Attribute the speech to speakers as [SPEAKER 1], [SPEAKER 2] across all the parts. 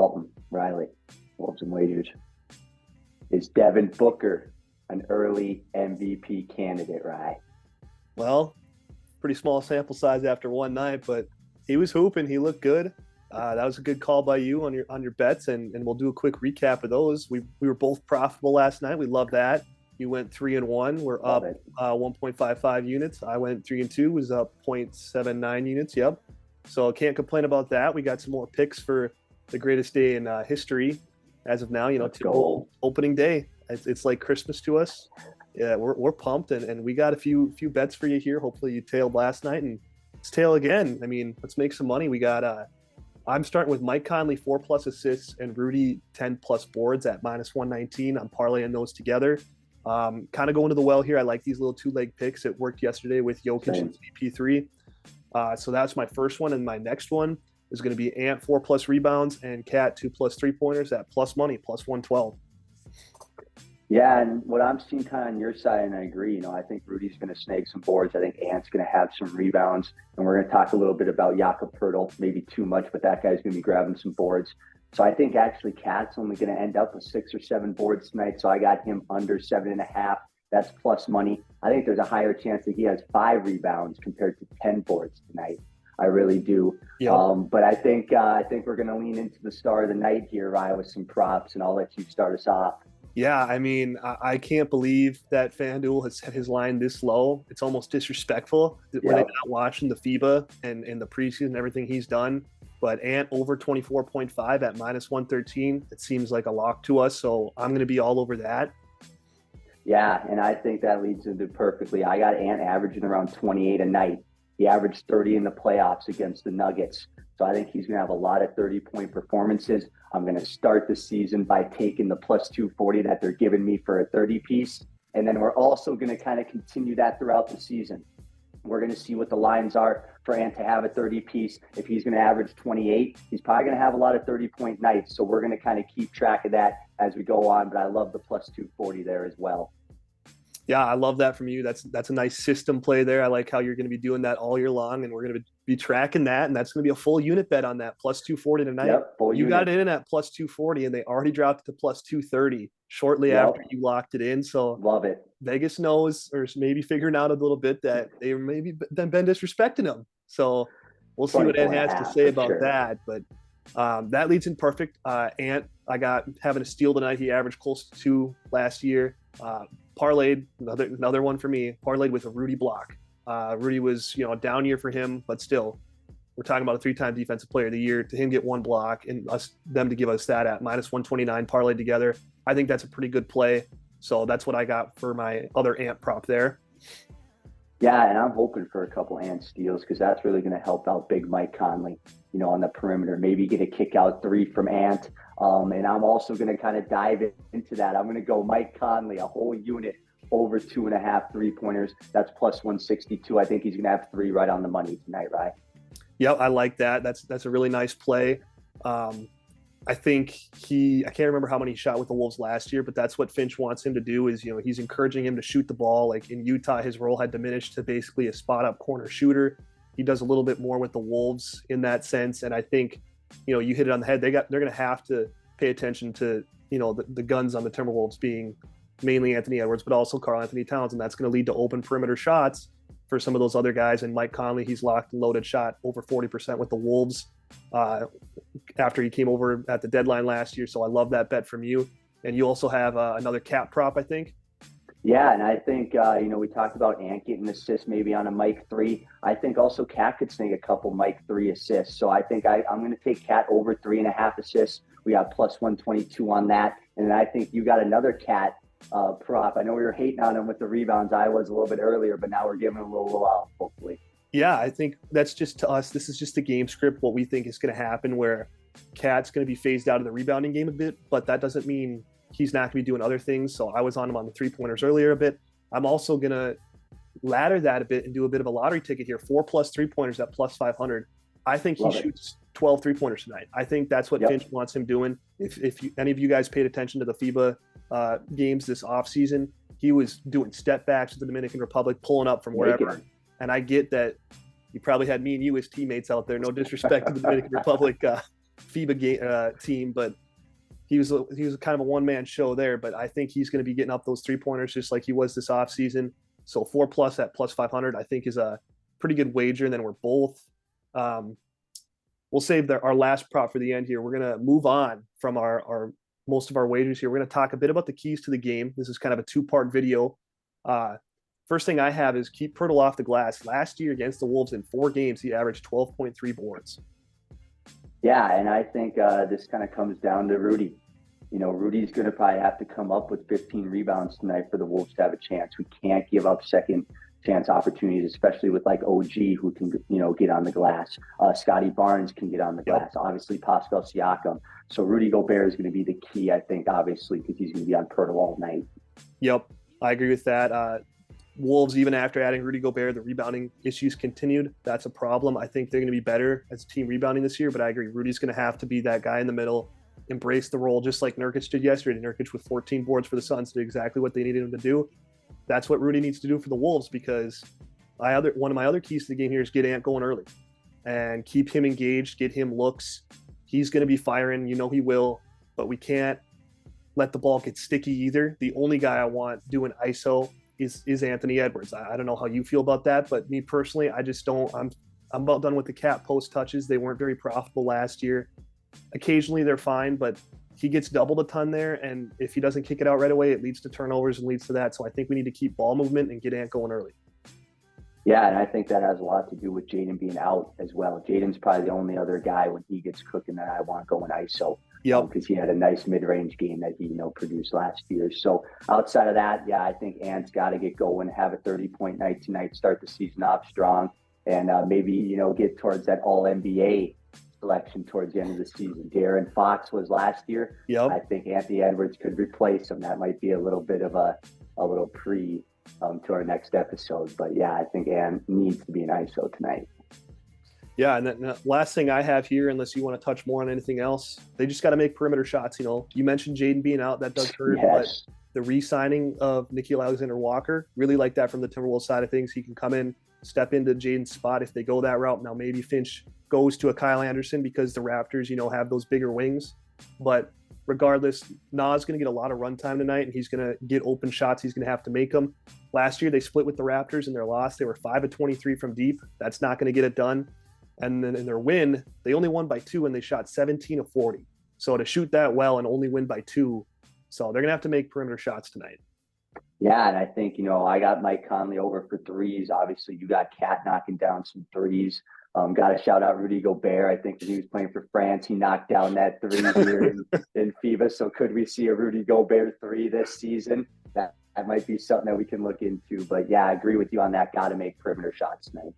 [SPEAKER 1] Dalton, Riley, Wolves and Wagers. Is Devin Booker an early MVP candidate, Rye?
[SPEAKER 2] Well, pretty small sample size after one night, but he was hooping. He looked good. That was a good call by you on your bets, and we'll do a quick recap of those. We were both profitable last night. We love that. You went 3-1. We're up 1.55 units. I went 3-2. Was up 0.79 units. Yep. So can't complain about that. We got some more picks for the greatest day in history as of now. Opening day. It's like Christmas to us. Yeah, we're pumped, and we got a few bets for you here. Hopefully you tailed last night, and let's tail again. I mean, let's make some money. We got I'm starting with Mike Conley 4+ assists and Rudy 10+ boards at -119. I'm parlaying those together. Kind of going to the well here. I like these little 2-leg picks. It worked yesterday with Jokic and CP3. So that's my first one, and my next one is going to be Ant 4+ rebounds and Cat 2+ 3-pointers at plus money +112.
[SPEAKER 1] Yeah, and what I'm seeing kind of on your side, and I agree, I think Rudy's going to snag some boards. I think Ant's going to have some rebounds. And we're going to talk a little bit about Jakob Poeltl, maybe too much, but that guy's going to be grabbing some boards. So I think actually Cat's only going to end up with 6 or 7 boards tonight. So I got him under 7.5. That's plus money. I think there's a higher chance that he has 5 rebounds compared to 10 boards tonight. I really do. Yep. But I think we're going to lean into the star of the night here, Ryan, with some props, and I'll let you start us off.
[SPEAKER 2] Yeah, I mean, I can't believe that FanDuel has set his line this low. It's almost disrespectful when they're not watching the FIBA and the preseason, everything he's done. But Ant over 24.5 at -113, it seems like a lock to us. So I'm going to be all over that.
[SPEAKER 1] Yeah, and I think that leads into perfectly. I got Ant averaging around 28 a night. He averaged 30 in the playoffs against the Nuggets. So I think he's going to have a lot of 30-point performances. I'm going to start the season by taking the +240 that they're giving me for a 30-piece. And then we're also going to kind of continue that throughout the season. We're going to see what the lines are for Ant to have a 30-piece. If he's going to average 28, he's probably going to have a lot of 30-point nights. So we're going to kind of keep track of that as we go on. But I love the +240 there as well.
[SPEAKER 2] Yeah, I love that from you. That's a nice system play there. I like how you're going to be doing that all year long, and we're going to be tracking that, and that's going to be a full unit bet on that +240 tonight.
[SPEAKER 1] Yep,
[SPEAKER 2] you got it in at +240, and they already dropped it to +230 shortly after you locked it in. So
[SPEAKER 1] love it.
[SPEAKER 2] Vegas knows, or maybe figuring out a little bit that they maybe been disrespecting them. So we'll see what Ant has to say about that. But that leads in perfect. Ant, I got having a steal tonight. He averaged close to 2 last year. Parlayed another one for me. Parlayed with a Rudy block. Rudy was a down year for him, but still, we're talking about a 3-time defensive player of the year. To him get 1 block and them to give us that at -129 parlayed together, I think that's a pretty good play. So that's what I got for my other Ant prop there.
[SPEAKER 1] Yeah, and I'm hoping for a couple Ant steals because that's really going to help out big Mike Conley, on the perimeter. Maybe get a kick out 3 from Ant. And I'm also going to kind of dive into that. I'm going to go Mike Conley, a whole unit over 2.5 3-pointers. That's +162. I think he's going to have 3 right on the money tonight, right?
[SPEAKER 2] Yep, I like that. That's a really nice play. I think I can't remember how many he shot with the Wolves last year, but that's what Finch wants him to do is, he's encouraging him to shoot the ball. Like in Utah, his role had diminished to basically a spot-up corner shooter. He does a little bit more with the Wolves in that sense. And I think, you hit it on the head. They're going to have to pay attention to, the guns on the Timberwolves being mainly Anthony Edwards, but also Karl Anthony Towns. And that's going to lead to open perimeter shots for some of those other guys. And Mike Conley, he's locked and loaded, shot over 40% with the Wolves after he came over at the deadline last year. So I love that bet from you. And you also have another cap prop, I think.
[SPEAKER 1] Yeah, and I think, we talked about Ant getting an assist maybe on a Mike 3. I think also Cat could snag a couple Mike 3 assists. So I think I'm going to take Cat over 3.5 assists. We got +122 on that. And then I think you got another Cat prop. I know we were hating on him with the rebounds. I was a little bit earlier, but now we're giving him a little off, hopefully.
[SPEAKER 2] Yeah, I think that's just to us. This is just a game script, what we think is going to happen, where Cat's going to be phased out of the rebounding game a bit, but that doesn't mean he's not going to be doing other things. So I was on him on the 3-pointers earlier a bit. I'm also going to ladder that a bit and do a bit of a lottery ticket here. 4+ 3-pointers at +500. I think he shoots 12 3-pointers tonight. I think that's what Finch wants him doing. If any of you guys paid attention to the FIBA games this offseason, he was doing step backs with the Dominican Republic, pulling up from wherever. And I get that you probably had me and you as teammates out there. No disrespect to the Dominican Republic team, but he was kind of a one-man show there. But I think he's going to be getting up those 3-pointers just like he was this offseason. So 4+ at plus 500, I think, is a pretty good wager. And then we're both we'll save our last prop for the end here. We're going to move on from our most of our wagers here. We're going to talk a bit about the keys to the game. This is kind of a 2-part video. First thing I have is keep Pirtle off the glass. Last year against the Wolves in 4 games, he averaged 12.3 boards.
[SPEAKER 1] Yeah, and I think this kind of comes down to Rudy. Rudy's going to probably have to come up with 15 rebounds tonight for the Wolves to have a chance. We can't give up second chance opportunities, especially with like OG, who can, get on the glass. Scotty Barnes can get on the glass. Obviously, Pascal Siakam. So Rudy Gobert is going to be the key, I think, obviously, because he's going to be on Pirtle all night.
[SPEAKER 2] Yep, I agree with that. Wolves, even after adding Rudy Gobert, the rebounding issues continued. That's a problem. I think they're going to be better as a team rebounding this year, but I agree. Rudy's going to have to be that guy in the middle, embrace the role just like Nurkic did yesterday. Nurkic with 14 boards for the Suns did exactly what they needed him to do. That's what Rudy needs to do for the Wolves, because one of my other keys to the game here is get Ant going early and keep him engaged, get him looks. He's going to be firing. He will, but we can't let the ball get sticky either. The only guy I want doing ISO is Anthony Edwards. I don't know how you feel about that, but me personally, I just don't. I'm about done with the cat post touches. They weren't very profitable last year. Occasionally they're fine, but he gets doubled a ton there, and if he doesn't kick it out right away, it leads to turnovers and leads to that. So I think we need to keep ball movement and get Ant going early.
[SPEAKER 1] Yeah, and I think that has a lot to do with Jaden being out as well. Jaden's probably the only other guy when he gets cooking that I want going ISO.
[SPEAKER 2] Yep.
[SPEAKER 1] Because he had a nice mid-range game that he, produced last year. So outside of that, yeah, I think Ant's got to get going, have a 30-point night tonight, start the season off strong, and maybe, get towards that All-NBA selection towards the end of the season. De'Aaron Fox was last year.
[SPEAKER 2] Yep.
[SPEAKER 1] I think Anthony Edwards could replace him. That might be a little bit of a little pre to our next episode. But yeah, I think Ant needs to be an ISO tonight.
[SPEAKER 2] Yeah, and then last thing I have here, unless you want to touch more on anything else, they just got to make perimeter shots. You mentioned Jaden being out, that does hurt,
[SPEAKER 1] yes.
[SPEAKER 2] But the re-signing of Nickeil Alexander-Walker, really like that from the Timberwolves side of things. He can come in, step into Jaden's spot if they go that route. Now maybe Finch goes to a Kyle Anderson because the Raptors, have those bigger wings. But regardless, Nas going to get a lot of runtime tonight, and he's going to get open shots. He's going to have to make them. Last year, they split with the Raptors in their loss. They were 5 of 23 from deep. That's not going to get it done. And then in their win, they only won by 2, and they shot 17 of 40. So to shoot that well and only win by 2, so they're going to have to make perimeter shots tonight.
[SPEAKER 1] Yeah, and I think, I got Mike Conley over for threes. Obviously, you got Cat knocking down some threes. Got to shout out Rudy Gobert. I think when he was playing for France, he knocked down that 3 here in FIBA. So could we see a Rudy Gobert 3 this season? That might be something that we can look into. But yeah, I agree with you on that. Got to make perimeter shots tonight.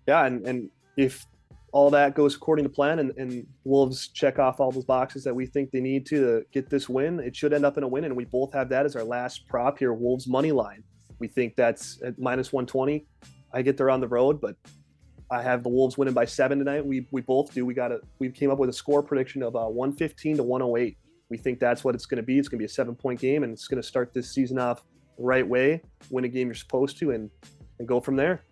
[SPEAKER 2] Yeah, and if all that goes according to plan and Wolves check off all those boxes that we think they need to get this win, it should end up in a win. And we both have that as our last prop here, Wolves money line. We think that's at minus 120. I get there on the road, but I have the Wolves winning by 7 tonight. We both do. We came up with a score prediction of 115 to 108. We think that's what it's going to be. It's going to be a 7-point game, and it's going to start this season off the right way, win a game you're supposed to, and go from there.